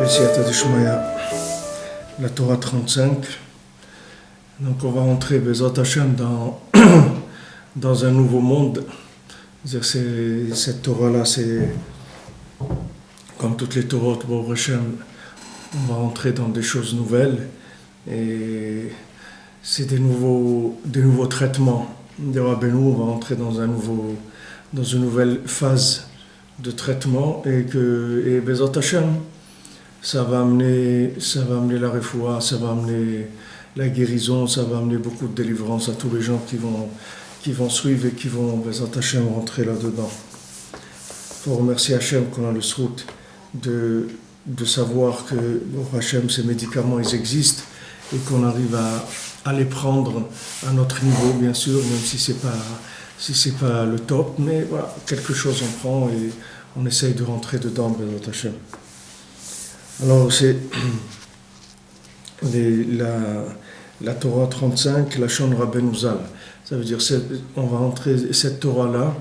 Bessiata Dishmaya, la Torah 35. Donc on va entrer, Bezat Hashem, dans un nouveau monde. C'est-à-dire cette Torah-là, c'est comme toutes les Torahs, Baruch Hashem, on va entrer dans des choses nouvelles. Et c'est des nouveaux traitements. De Rabbeinu, on va entrer dans une nouvelle phase de traitement et Bezat Hashem, ça va amener la refoua, ça va amener la guérison, ça va amener beaucoup de délivrance à tous les gens qui vont suivre et qui vont, Bezat Hashem, rentrer là-dedans. Il faut remercier Hashem qu'on a le srout de savoir que, Hashem, ces médicaments, ils existent et qu'on arrive à les prendre à notre niveau, bien sûr, même si c'est pas le top, mais voilà, quelque chose on prend et on essaye de rentrer dedans, Bezat Hashem. Alors, c'est la Torah 35, la Shon Rabbeinu Zal. Ça veut dire, on va entrer, cette Torah-là,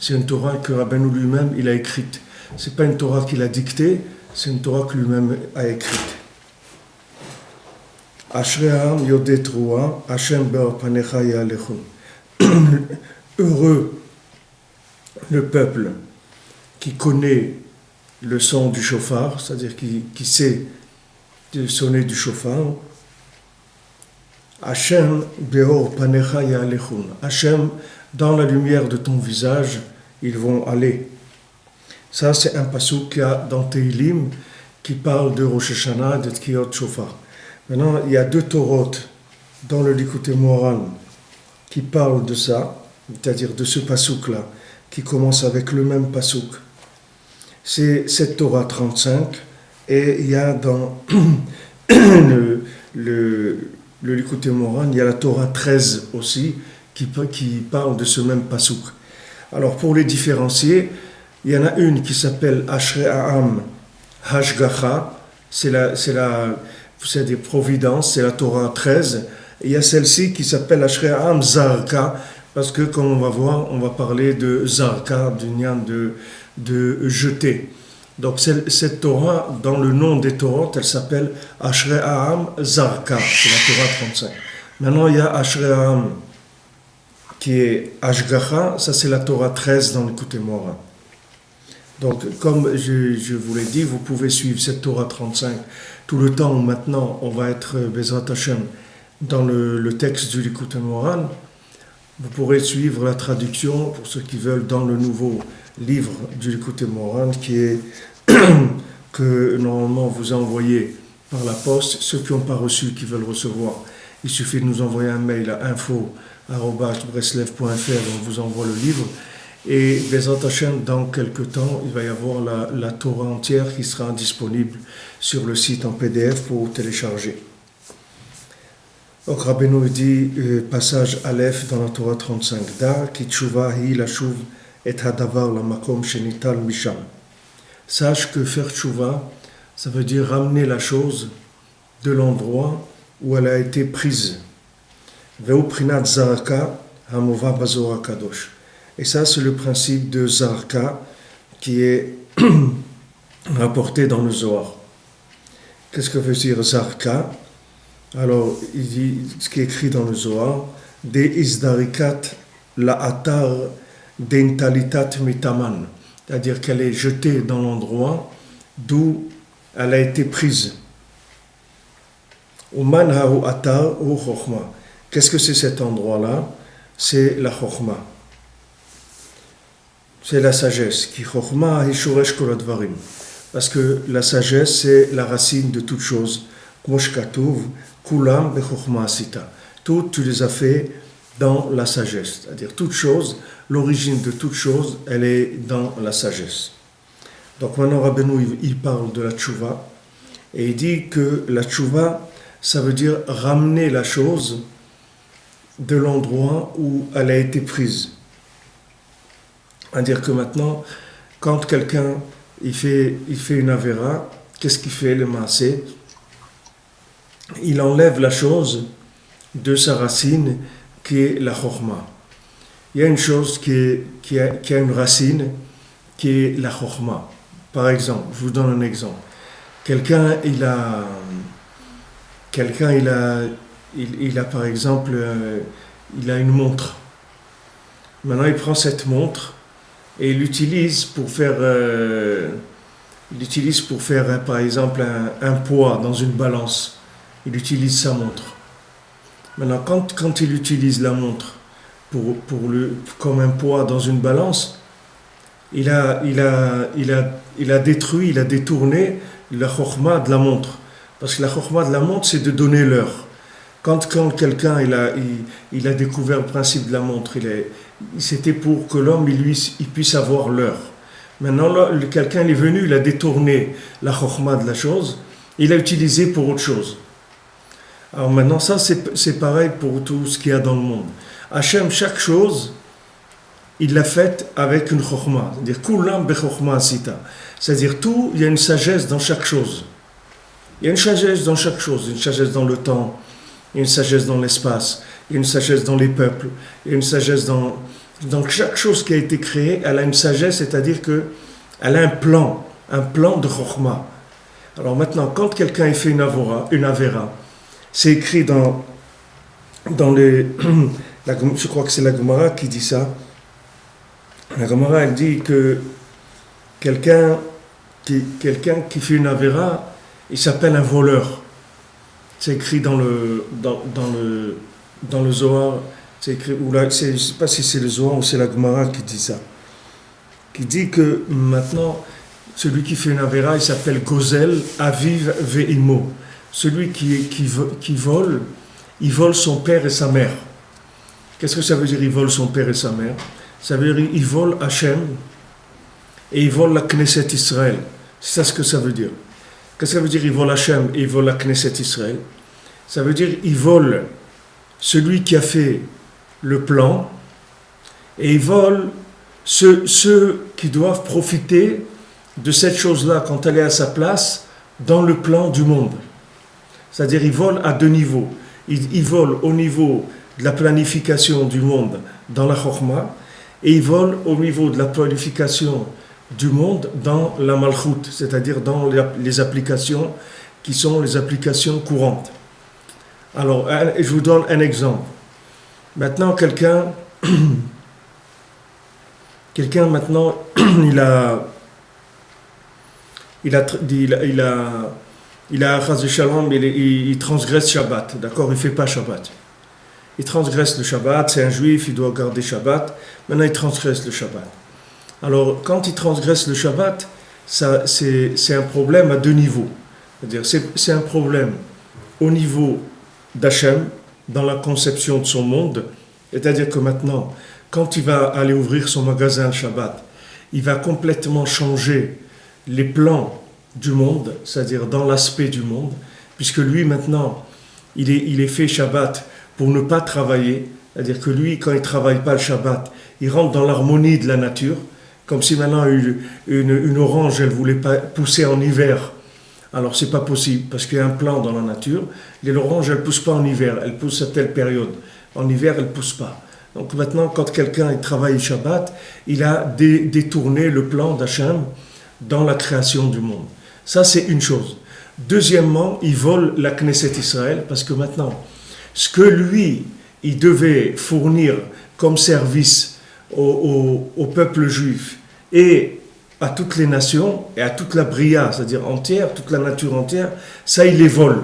c'est une Torah que Rabbeinu lui-même, il a écrite. C'est pas une Torah qu'il a dictée, c'est une Torah que lui-même a écrite. Ashrei ha'am yodeh teruah, Hashem be'or panecha ya'alechun. Heureux le peuple qui connaît le son du chauffard, c'est-à-dire qui sait sonner du chauffard. Hashem be'or panecha ya'alechun. Hashem, dans la lumière de ton visage, ils vont aller. Ça, c'est un passouk qu'il y a dans Tehillim qui parle de Rosh Hashanah, de Tkiyot Shofar. Maintenant, il y a deux Torot dans le Likutei Moharan qui parlent de ça, c'est-à-dire de ce passouk-là, qui commence avec le même passouk. C'est cette Torah 35, et il y a dans le Likutei Moharan, il y a la Torah 13 aussi, qui parle de ce même passouk. Alors, pour les différencier, il y en a une qui s'appelle Ashrei ha'am hashgacha, c'est des providences, c'est la Torah 13. Et il y a celle-ci qui s'appelle Ashrei ha'am zarka, parce que, comme on va voir, on va parler de zarka, du nian de jeter. Donc, cette Torah, dans le nom des Torahs, elle s'appelle Ashrei ha'am zarka, c'est la Torah 35. Maintenant, il y a Ashrei ha'am qui est hashgacha, ça c'est la Torah 13 dans le Likutei Moharan. Donc, comme je vous l'ai dit, vous pouvez suivre cette Torah 35 tout le temps où maintenant on va être Bezrat Hashem dans le texte du Likutei Moharan. Vous pourrez suivre la traduction, pour ceux qui veulent, dans le nouveau livre du Likutei Moharan que normalement vous envoyez par la poste. Ceux qui n'ont pas reçu, qui veulent recevoir, il suffit de nous envoyer un mail à info@breslev.fr, on vous envoie le livre. Et Bezrat Hashem, dans quelques temps, il va y avoir la Torah entière qui sera disponible sur le site en PDF pour télécharger. Donc Rabbeinu dit, passage Aleph dans la Torah 35, Da ki tshuva hi lashuv et hadavar la makom shenital misham. Sache que faire tshuva, ça veut dire ramener la chose de l'endroit où elle a été prise. Veu prinat zaraka hamova bazor kadosh. Et ça, c'est le principe de Zarka qui est rapporté dans le Zohar. Qu'est-ce que veut dire Zarka? Alors, il dit, ce qui est écrit dans le Zohar, De isdarikat la atar d'intalitat mitaman, c'est-à-dire qu'elle est jetée dans l'endroit d'où elle a été prise. Uman haru atar ou chokhma. Qu'est-ce que c'est cet endroit-là? C'est la chokhma. C'est la sagesse. Ki chokhma hi shoresh kol hadvarim. Parce que la sagesse, c'est la racine de toute chose. Kmo shekatuv, kulam bechokhma asita. Toutes, tu les as fait dans la sagesse. C'est-à-dire, toute chose, l'origine de toute chose, elle est dans la sagesse. Donc maintenant, Rabbeinu, il parle de la tchouva. Et il dit que la tchouva, ça veut dire ramener la chose de l'endroit où elle a été prise. C'est-à-dire que maintenant, quand quelqu'un il fait une avéra, qu'est-ce qu'il fait, le maasé? Il enlève la chose de sa racine qui est la chokhma. Il y a une chose qui a une racine qui est la chokhma. Par exemple, je vous donne un exemple. Quelqu'un, quelqu'un, il a par exemple, il a une montre. Maintenant, il prend cette montre et il l'utilise pour faire, par exemple, un poids dans une balance. Il utilise sa montre. Maintenant, quand il utilise la montre comme un poids dans une balance, il a détruit, il a détourné la chokhma de la montre. Parce que la chokhma de la montre, c'est de donner l'heure. Quand quelqu'un il a découvert le principe de la montre, c'était pour que l'homme il puisse avoir l'heure. Maintenant, là, quelqu'un est venu, il a détourné la chokhma de la chose, il l'a utilisé pour autre chose. Alors maintenant, ça c'est pareil pour tout ce qu'il y a dans le monde. Hachem, chaque chose, il l'a faite avec une chokhma. C'est-à-dire, kulam bechokhma asita. C'est-à-dire, tout, il y a une sagesse dans chaque chose. Il y a une sagesse dans chaque chose. Une sagesse dans le temps, il y a une sagesse dans l'espace, il y a une sagesse dans les peuples, il y a une sagesse dans chaque chose qui a été créée, elle a une sagesse, c'est-à-dire qu'elle a un plan de chokhma. Alors maintenant, quand quelqu'un fait une avera, c'est écrit dans les... je crois que c'est la Gemara qui dit ça. La Gemara, elle dit que quelqu'un qui fait une avera, il s'appelle un voleur. C'est écrit dans le Zohar. C'est écrit, je ne sais pas si c'est le Zohar ou c'est la Gemara qui dit ça. Qui dit que maintenant, celui qui fait une avera, il s'appelle Gozel Aviv Ve'imo. Celui qui vole, il vole son père et sa mère. Qu'est-ce que ça veut dire, il vole son père et sa mère? Ça veut dire, il vole Hachem et il vole la Knesset Israël. C'est ça ce que ça veut dire. Qu'est-ce que ça veut dire, il vole Hachem et il vole la Knesset Israël? Ça veut dire, il vole celui qui a fait le plan et il vole ceux qui doivent profiter de cette chose-là quand elle est à sa place dans le plan du monde. C'est-à-dire, il vole à deux niveaux. Il vole au niveau de la planification du monde dans la Chokhmah et il vole au niveau de la planification du monde dans la Malchut, c'est-à-dire dans les applications qui sont les applications courantes. Alors, je vous donne un exemple. Maintenant, quelqu'un maintenant, il transgresse Shabbat, d'accord? Il ne fait pas Shabbat. Il transgresse le Shabbat, c'est un juif, il doit garder Shabbat. Maintenant, il transgresse le Shabbat. Alors, quand il transgresse le Shabbat, c'est un problème à deux niveaux. C'est-à-dire, c'est un problème au niveau d'Hachem, dans la conception de son monde. C'est-à-dire que maintenant, quand il va aller ouvrir son magasin le Shabbat, il va complètement changer les plans du monde, c'est-à-dire dans l'aspect du monde, puisque lui, maintenant, il est fait Shabbat pour ne pas travailler. C'est-à-dire que lui, quand il ne travaille pas le Shabbat, il rentre dans l'harmonie de la nature, comme si maintenant une orange, elle voulait pas pousser en hiver. Alors c'est pas possible, parce qu'il y a un plan dans la nature. L'orange, elle ne pousse pas en hiver, elle pousse à telle période. En hiver, elle ne pousse pas. Donc maintenant, quand quelqu'un il travaille le Shabbat, il a détourné le plan d'Hachem dans la création du monde. Ça, c'est une chose. Deuxièmement, il vole la Knesset Israël, parce que maintenant, ce que lui, il devait fournir comme service au peuple juif et à toutes les nations et à toute la bria, c'est-à-dire entière, toute la nature entière, ça il les vole.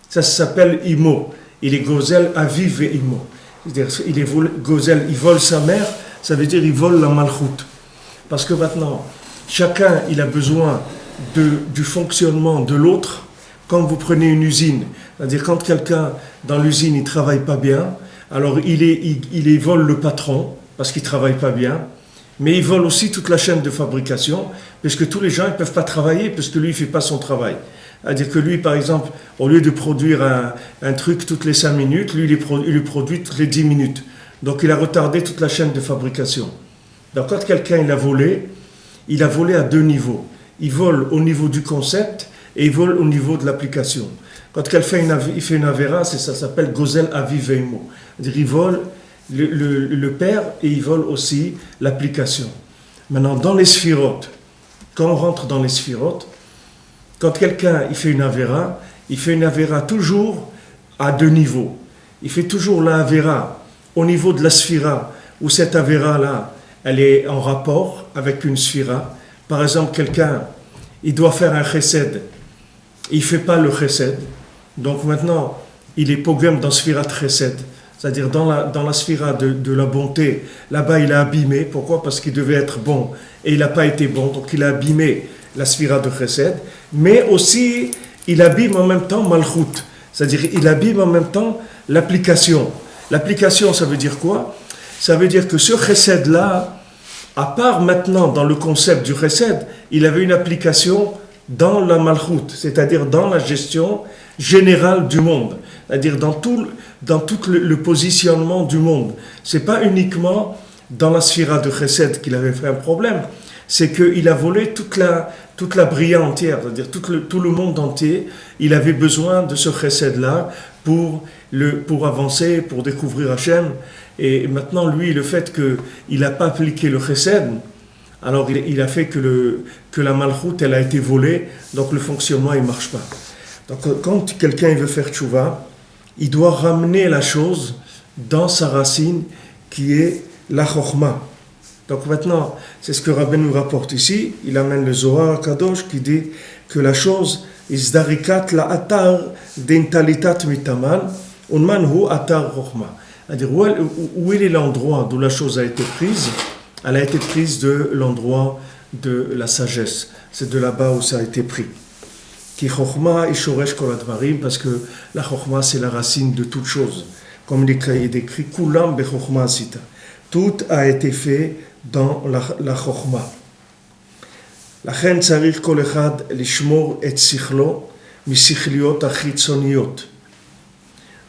Ça s'appelle Imo. Il est Gozel Aviv et Imo. C'est-à-dire, il est Gozel, il vole sa mère, ça veut dire il vole la Malchut. Parce que maintenant, chacun il a besoin du fonctionnement de l'autre. Quand vous prenez une usine, c'est-à-dire quand quelqu'un dans l'usine il ne travaille pas bien, alors il vole le patron parce qu'il ne travaille pas bien, mais il vole aussi toute la chaîne de fabrication, puisque tous les gens ne peuvent pas travailler, puisque lui, il ne fait pas son travail. C'est-à-dire que lui, par exemple, au lieu de produire un truc toutes les 5 minutes, lui, il le produit toutes les 10 minutes. Donc, il a retardé toute la chaîne de fabrication. Donc, quand quelqu'un il a volé à deux niveaux. Il vole au niveau du concept et il vole au niveau de l'application. Quand quelqu'un il fait une avera, ça s'appelle Gozel Aviv Ve'imo. C'est-à-dire, il vole le père et il vole aussi l'application. Maintenant, dans les sphirotes, quand on rentre dans les sphirotes, quand quelqu'un il fait une avéra toujours à deux niveaux. Il fait toujours la avéra au niveau de la sphira, où cette avéra-là, elle est en rapport avec une sphira. Par exemple, quelqu'un, il doit faire un chesed, il ne fait pas le chesed. Donc maintenant, il est pogrom dans sphira chesed, c'est-à-dire dans la sphira de la bonté. Là-bas, il a abîmé. Pourquoi? Parce qu'il devait être bon et il n'a pas été bon. Donc il a abîmé la sphira de chesed. Mais aussi, il abîme en même temps malchut. C'est-à-dire il abîme en même temps l'application. L'application, ça veut dire quoi? Ça veut dire que ce chesed-là, à part maintenant dans le concept du chesed, il avait une application dans la malchut, c'est-à-dire dans la gestion générale du monde, c'est-à-dire dans tout le positionnement du monde. Ce n'est pas uniquement dans la sphira de chesed qu'il avait fait un problème, c'est qu'il a volé toute la bria entière, c'est-à-dire tout le monde entier. Il avait besoin de ce chesed-là pour avancer, pour découvrir Hachem. Et maintenant, lui, le fait qu'il n'a pas appliqué le chesed, alors il a fait que la malchut, elle a été volée, donc le fonctionnement, il ne marche pas. Donc quand quelqu'un veut faire tchouva, il doit ramener la chose dans sa racine, qui est la chokhma. Donc maintenant, c'est ce que Rabbi nous rapporte ici. Il amène le Zohar Kadosh qui dit que la chose isdarikat la atar d'intalitat mitaman unman hu atar chokhma. C'est-à-dire où est l'endroit d'où la chose a été prise? Elle a été prise de l'endroit de la sagesse. C'est de là-bas où ça a été pris. Ki chokhma ishoresh kol advarim, parce que la chokhma c'est la racine de toute chose. Comme il est écrit kulam bechokhma asita. Tout a été fait dans la chokhma. לכן צריך כל אחד לשמור את שכלו משכליות החיצוניות.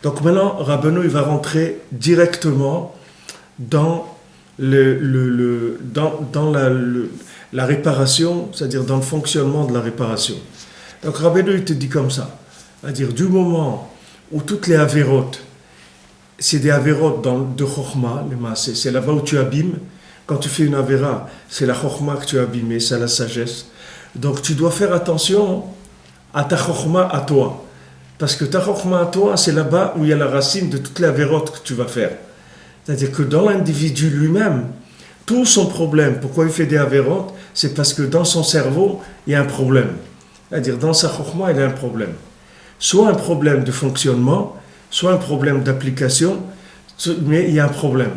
Donc maintenant, Rabbeinu il va rentrer directement dans la réparation, c'est-à-dire dans le fonctionnement de la réparation. Donc Rabbeinu il te dit comme ça, c'est-à-dire du moment où toutes les avérotes, c'est des avérotes de chokhma, c'est là-bas où tu abîmes. Quand tu fais une avéra, c'est la chokhma que tu as abîmée, c'est la sagesse. Donc tu dois faire attention à ta chokhma à toi. Parce que ta chokhma à toi, c'est là-bas où il y a la racine de toutes les avérotes que tu vas faire. C'est-à-dire que dans l'individu lui-même, tout son problème, pourquoi il fait des avérotes, c'est parce que dans son cerveau, il y a un problème. C'est-à-dire dans sa chokhma, il y a un problème. Soit un problème de fonctionnement, soit un problème d'application, mais il y a un problème.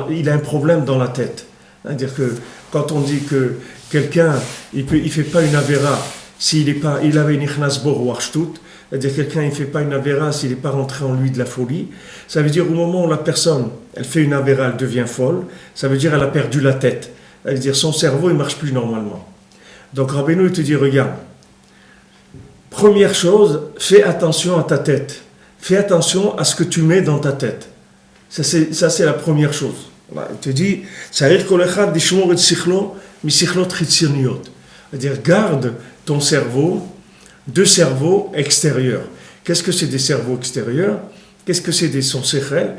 Il a un problème dans la tête. C'est-à-dire que quand on dit que quelqu'un, il fait pas une avéra il avait une ichnas bor ou archtut, c'est-à-dire quelqu'un il fait pas une avéra s'il n'est pas rentré en lui de la folie, ça veut dire au moment où la personne, elle fait une avéra, elle devient folle, ça veut dire elle a perdu la tête. Ça veut dire son cerveau, il marche plus normalement. Donc Rabbeinu, il te dit, regarde, première chose, fais attention à ta tête. Fais attention à ce que tu mets dans ta tête. Ça, c'est la première chose. Il te dit, c'est-à-dire, garde ton cerveau de cerveaux extérieurs. Qu'est-ce que c'est des cerveaux extérieurs? Qu'est-ce que c'est son sechel?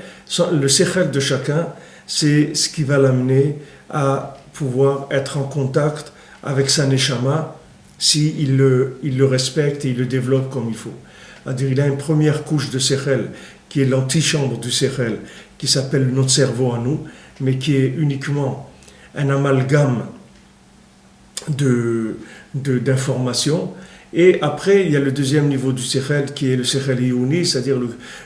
Le sechel de chacun, c'est ce qui va l'amener à pouvoir être en contact avec sa neshama s'il le respecte et il le développe comme il faut. C'est-à-dire, il a une première couche de sechel qui est l'antichambre du sechel, qui s'appelle notre cerveau à nous, mais qui est uniquement un amalgame d'informations. Et après, il y a le deuxième niveau du sechel, qui est le sechel iouni, c'est-à-dire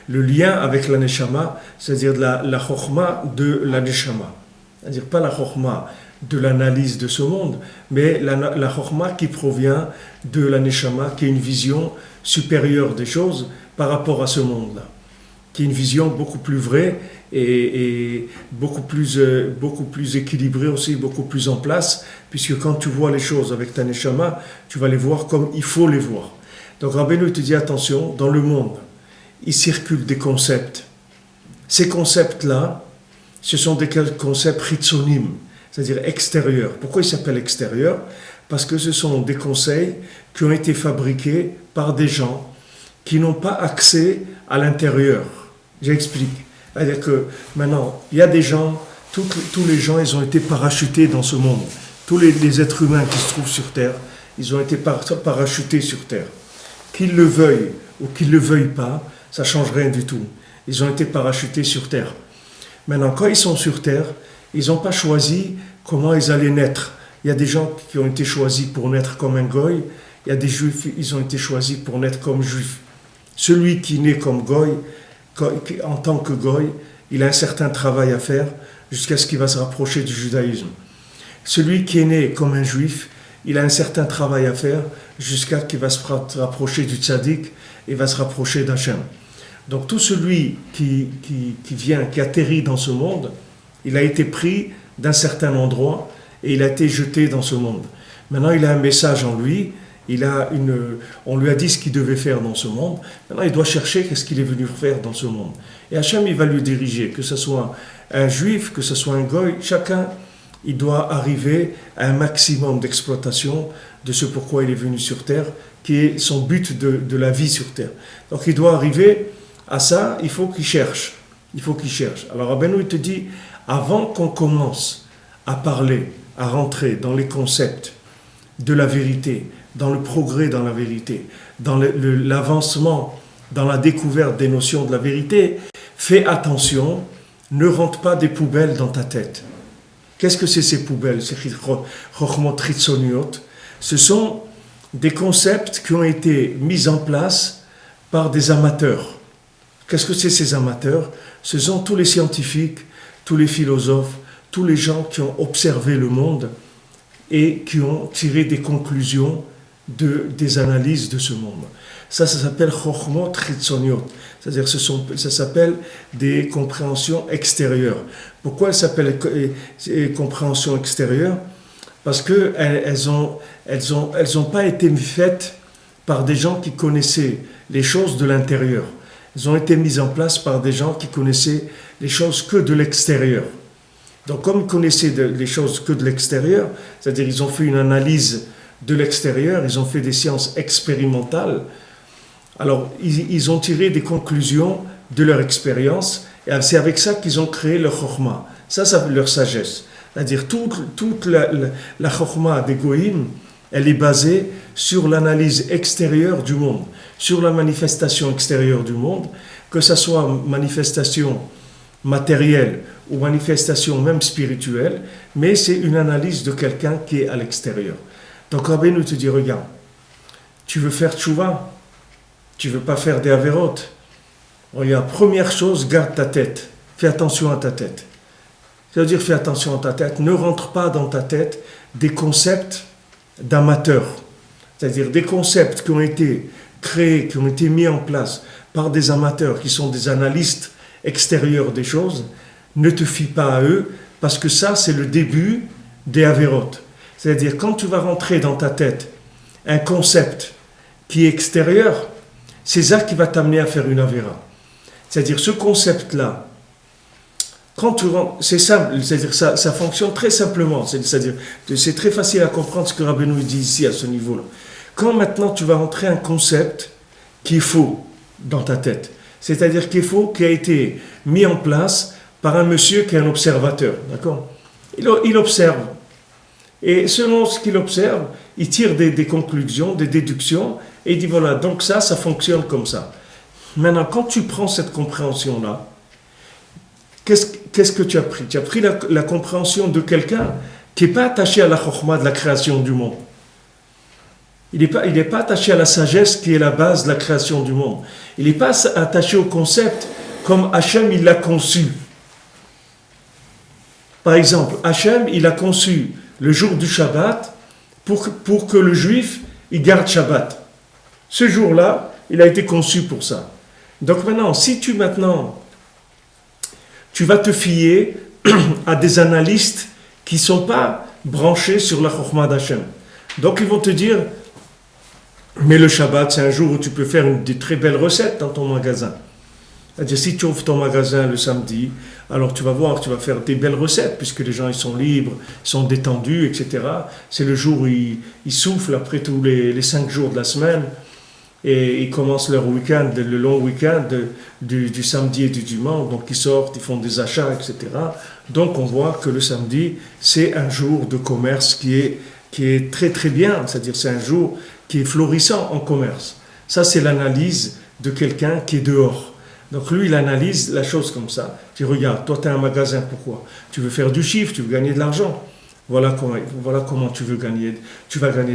le lien avec la neshama, c'est-à-dire la chokhma de la neshama. C'est-à-dire pas la chokhma de l'analyse de ce monde, mais la chokhma qui provient de la neshama, qui est une vision supérieure des choses par rapport à ce monde-là, qui est une vision beaucoup plus vraie et beaucoup plus équilibrée aussi, beaucoup plus en place, puisque quand tu vois les choses avec ta neshama, tu vas les voir comme il faut les voir. Donc Rabbeinu te dit attention, dans le monde, il circule des concepts. Ces concepts-là, ce sont des concepts chitzonim, c'est-à-dire extérieurs. Pourquoi ils s'appellent extérieurs? Parce que ce sont des conseils qui ont été fabriqués par des gens qui n'ont pas accès à l'intérieur. J'explique. C'est-à-dire que maintenant, il y a des gens, tous les gens, ils ont été parachutés dans ce monde. Tous les êtres humains qui se trouvent sur Terre, ils ont été parachutés sur terre. Qu'ils le veuillent ou qu'ils ne le veuillent pas, ça ne change rien du tout. Ils ont été parachutés sur terre. Maintenant, quand ils sont sur terre, ils n'ont pas choisi comment ils allaient naître. Il y a des gens qui ont été choisis pour naître comme un goy, il y a des juifs, ils ont été choisis pour naître comme juifs. Celui qui naît comme goy, en tant que goy, il a un certain travail à faire jusqu'à ce qu'il va se rapprocher du judaïsme. Celui qui est né comme un juif, il a un certain travail à faire jusqu'à ce qu'il va se rapprocher du tzaddik et va se rapprocher d'Hachem. Donc tout celui qui vient, qui atterrit dans ce monde, il a été pris d'un certain endroit et il a été jeté dans ce monde. Maintenant, il a un message en lui, on lui a dit ce qu'il devait faire dans ce monde. Maintenant, il doit chercher qu'est-ce qu'il est venu faire dans ce monde. Et Hachem, il va lui diriger, que ce soit un juif, que ce soit un goy, chacun, il doit arriver à un maximum d'exploitation de ce pourquoi il est venu sur terre, qui est son but de la vie sur terre. Donc, il doit arriver à ça, il faut qu'il cherche. Il faut qu'il cherche. Alors, Rabbeinu, il te dit, avant qu'on commence à parler, à rentrer dans les concepts de la vérité, dans le progrès dans la vérité, dans l'avancement, dans la découverte des notions de la vérité, fais attention, ne rentre pas des poubelles dans ta tête. Qu'est-ce que c'est ces poubelles? C'est Chochmot Chitzoniot. Ce sont des concepts qui ont été mis en place par des amateurs. Qu'est-ce que c'est ces amateurs? Ce sont tous les scientifiques, tous les philosophes, tous les gens qui ont observé le monde et qui ont tiré des conclusions des analyses de ce monde. Ça s'appelle Chochmot Chitzoniot, c'est-à-dire ça s'appelle des compréhensions extérieures. Pourquoi elles s'appellent compréhensions extérieures? Parce qu'elles n'ont pas été faites par des gens qui connaissaient les choses de l'intérieur. Elles ont été mises en place par des gens qui connaissaient les choses que de l'extérieur. Donc comme ils connaissaient les choses que de l'extérieur, c'est-à-dire ils ont fait une analyse de l'extérieur, ils ont fait des sciences expérimentales, alors ils ont tiré des conclusions de leur expérience, et c'est avec ça qu'ils ont créé leur chokhma. Ça leur sagesse. C'est-à-dire toute la chokhma des goïm, elle est basée sur l'analyse extérieure du monde, sur la manifestation extérieure du monde, que ce soit manifestation matérielle ou manifestation même spirituelle, mais c'est une analyse de quelqu'un qui est à l'extérieur. Donc Rabbeinu te dit, regarde, tu veux faire tchouva, tu veux pas faire des avérotes. Regarde, première chose, garde ta tête, fais attention à ta tête. C'est-à-dire, fais attention à ta tête, ne rentre pas dans ta tête des concepts d'amateurs. C'est-à-dire des concepts qui ont été créés, qui ont été mis en place par des amateurs, qui sont des analystes extérieurs des choses. Ne te fie pas à eux, parce que ça, c'est le début des avérotes. C'est-à-dire, quand tu vas rentrer dans ta tête un concept qui est extérieur, c'est ça qui va t'amener à faire une avéra. C'est-à-dire, ce concept-là, quand tu rentres, c'est simple, c'est-à-dire ça fonctionne très simplement, c'est-à-dire c'est très facile à comprendre ce que Rabbeinu dit ici à ce niveau-là. Quand maintenant tu vas rentrer un concept qui est faux dans ta tête, c'est-à-dire qui est faux, qui a été mis en place par un monsieur qui est un observateur, d'accord? Il observe. Et selon ce qu'il observe, il tire des conclusions, des déductions, et il dit voilà, donc ça fonctionne comme ça. Maintenant, quand tu prends cette compréhension-là, qu'est-ce que tu as pris? Tu as pris la compréhension de quelqu'un qui n'est pas attaché à la chokhma de la création du monde. Il n'est pas attaché à la sagesse qui est la base de la création du monde. Il n'est pas attaché au concept comme Hachem il l'a conçu. Par exemple, Hachem il a conçu le jour du Shabbat pour que le juif il garde Shabbat. Ce jour-là, il a été conçu pour ça. Donc maintenant, si tu vas te fier à des analystes qui ne sont pas branchés sur la chokhma d'Hachem. Donc ils vont te dire, mais le Shabbat, c'est un jour où tu peux faire des très belles recettes dans ton magasin. C'est-à-dire, si tu ouvres ton magasin le samedi, alors tu vas voir, tu vas faire des belles recettes, puisque les gens ils sont libres, ils sont détendus, etc. C'est le jour où ils soufflent après tous les 5 jours de la semaine, et ils commencent leur week-end, le long week-end du samedi et du dimanche, donc ils sortent, ils font des achats, etc. Donc on voit que le samedi, c'est un jour de commerce qui est qui est très très bien, c'est-à-dire c'est un jour qui est florissant en commerce. Ça, c'est l'analyse de quelqu'un qui est dehors. Donc lui, il analyse la chose comme ça. Tu regardes, toi tu as un magasin, pourquoi? Tu veux faire du chiffre, tu veux gagner de l'argent. Voilà comment tu vas gagner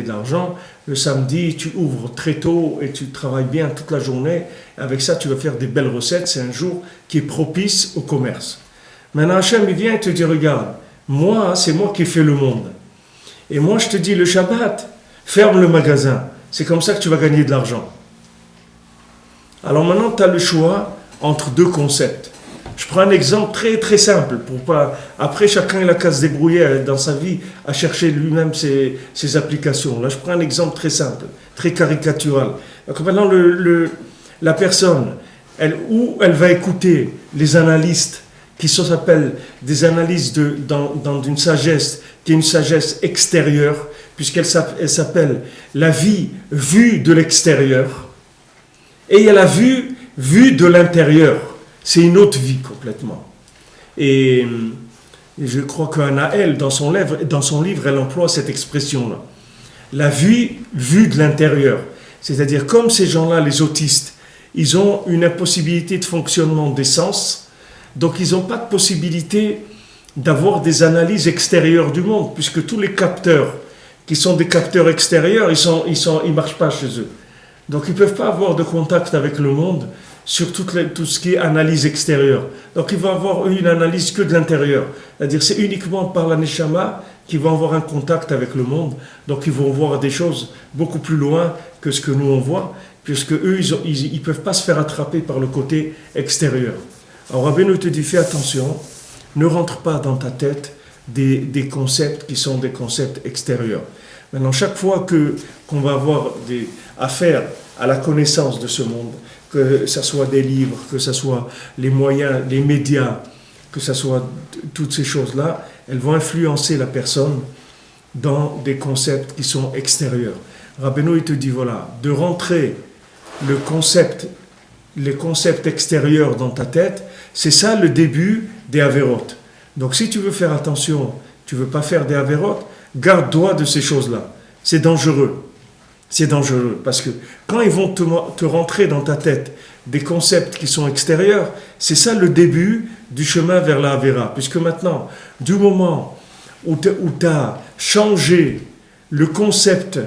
de l'argent. Le samedi, tu ouvres très tôt et tu travailles bien toute la journée. Avec ça, tu vas faire des belles recettes. C'est un jour qui est propice au commerce. Maintenant, Hachem, il vient et te dit, regarde, moi, c'est moi qui fais le monde. Et moi, je te dis, le Shabbat, ferme le magasin. C'est comme ça que tu vas gagner de l'argent. Alors maintenant, tu as le choix entre deux concepts. Je prends un exemple très très simple. Après, chacun il a qu'à se débrouiller dans sa vie à chercher lui-même ses applications. Là, je prends un exemple très simple, très caricatural. Donc maintenant, la personne, elle va écouter les analystes qui s'appellent des analystes dans une sagesse, qui est une sagesse extérieure, puisqu'elle s'appelle la vie vue de l'extérieur. Et il y a la vue de l'intérieur. C'est une autre vie complètement. Et je crois qu'Anaël, dans son livre, elle emploie cette expression-là. La vue de l'intérieur. C'est-à-dire, comme ces gens-là, les autistes, ils ont une impossibilité de fonctionnement des sens, donc ils n'ont pas de possibilité d'avoir des analyses extérieures du monde, puisque tous les capteurs, qui sont des capteurs extérieurs, ils marchent pas chez eux. Donc ils ne peuvent pas avoir de contact avec le monde sur tout ce qui est analyse extérieure. Donc ils vont avoir une analyse que de l'intérieur. C'est-à-dire c'est uniquement par la Neshama qu'ils vont avoir un contact avec le monde. Donc ils vont voir des choses beaucoup plus loin que ce que nous on voit, puisque eux ils ne peuvent pas se faire attraper par le côté extérieur. Alors Rabbeinu te dit, fais attention, ne rentre pas dans ta tête des concepts qui sont des concepts extérieurs. Maintenant, chaque fois qu'on va avoir affaire à la connaissance de ce monde, que ce soit des livres, que ce soit les moyens, les médias, que ce soit toutes ces choses-là, elles vont influencer la personne dans des concepts qui sont extérieurs. Rabbeinu, il te dit, voilà, de rentrer les concepts extérieurs dans ta tête, c'est ça le début des Averot. Donc si tu veux faire attention, tu ne veux pas faire des Averot, garde-toi de ces choses-là. C'est dangereux. C'est dangereux parce que quand ils vont te rentrer dans ta tête des concepts qui sont extérieurs, c'est ça le début du chemin vers la Avera. Puisque maintenant, du moment où tu as changé le concept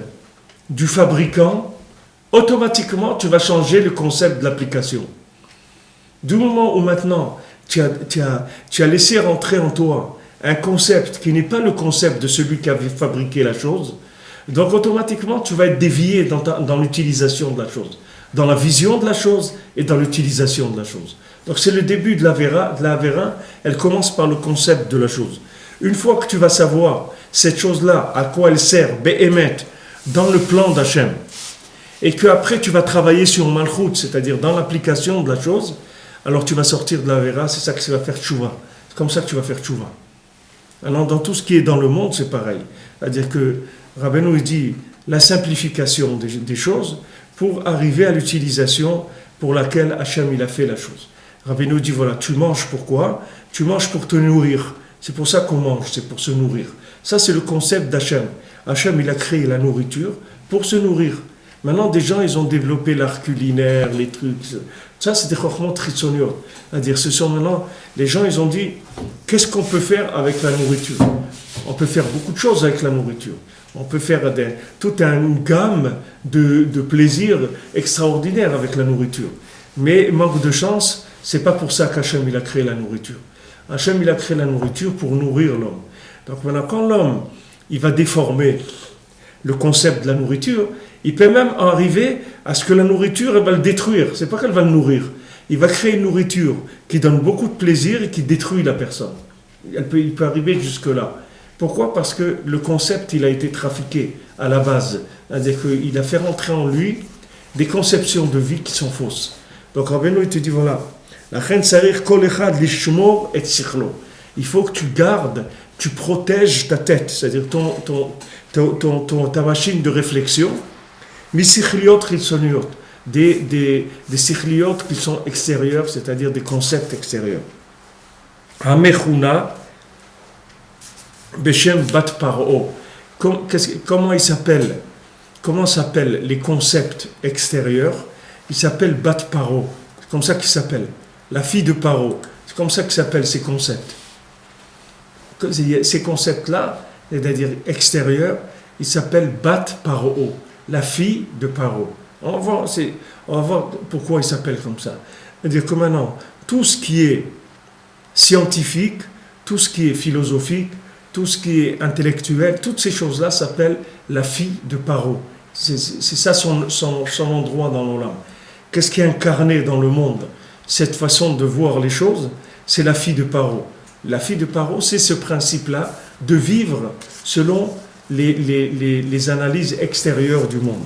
du fabricant, automatiquement tu vas changer le concept de l'application. Du moment où maintenant tu as laissé rentrer en toi un concept qui n'est pas le concept de celui qui avait fabriqué la chose, donc automatiquement tu vas être dévié dans l'utilisation de la chose, dans la vision de la chose et dans l'utilisation de la chose. Donc c'est le début de la Avera, elle commence par le concept de la chose. Une fois que tu vas savoir cette chose-là, à quoi elle sert, Be'emet, dans le plan d'Hachem, et qu'après tu vas travailler sur Malchut, c'est-à-dire dans l'application de la chose, alors tu vas sortir de la Avera, c'est ça que tu vas faire Tchouva. C'est comme ça que tu vas faire Tchouva. Alors dans tout ce qui est dans le monde, c'est pareil. C'est-à-dire que Rabbeinu dit la simplification des choses pour arriver à l'utilisation pour laquelle Hachem il a fait la chose. Rabbeinu dit voilà, tu manges pourquoi? Tu manges pour te nourrir. C'est pour ça qu'on mange, c'est pour se nourrir. Ça c'est le concept d'Hachem. Hachem il a créé la nourriture pour se nourrir. Maintenant des gens ils ont développé l'art culinaire, les trucs. Ça c'est des chokhmot chitzoniot. C'est-à-dire ce sont maintenant les gens ils ont dit qu'est-ce qu'on peut faire avec la nourriture? On peut faire beaucoup de choses avec la nourriture. On peut faire toute une gamme de plaisirs extraordinaires avec la nourriture. Mais manque de chance, c'est pas pour ça qu'Hachem il a créé la nourriture. Hachem il a créé la nourriture pour nourrir l'homme. Donc maintenant quand l'homme il va déformer le concept de la nourriture, il peut même arriver à ce que la nourriture elle va le détruire. C'est pas qu'elle va le nourrir. Il va créer une nourriture qui donne beaucoup de plaisir et qui détruit la personne. Il peut arriver jusque-là. Pourquoi? Parce que le concept, il a été trafiqué à la base. C'est-à-dire qu'il a fait rentrer en lui des conceptions de vie qui sont fausses. Donc Rabbeinu, il te dit, voilà, il faut que tu gardes, tu protèges ta tête, c'est-à-dire ta machine de réflexion, des sikhliot qui sont extérieurs, c'est-à-dire des concepts extérieurs. Hamechuna Beshem Bat Paro, comment ils s'appellent? Comment s'appellent les concepts extérieurs? Ils s'appellent Bat Paro. C'est comme ça qu'ils s'appellent. La fille de Paro. C'est comme ça qu'ils s'appellent ces concepts. Ces concepts-là, c'est-à-dire extérieurs, ils s'appellent Bat Paro, la fille de Paro. On va voir pourquoi ils s'appellent comme ça. C'est-à-dire que maintenant, tout ce qui est scientifique, tout ce qui est philosophique, tout ce qui est intellectuel, toutes ces choses-là s'appellent la fille de Paro. C'est ça son endroit dans l'Olam. Qu'est-ce qui est incarné dans le monde? Cette façon de voir les choses, c'est la fille de Paro. La fille de Paro, c'est ce principe-là de vivre selon les analyses extérieures du monde.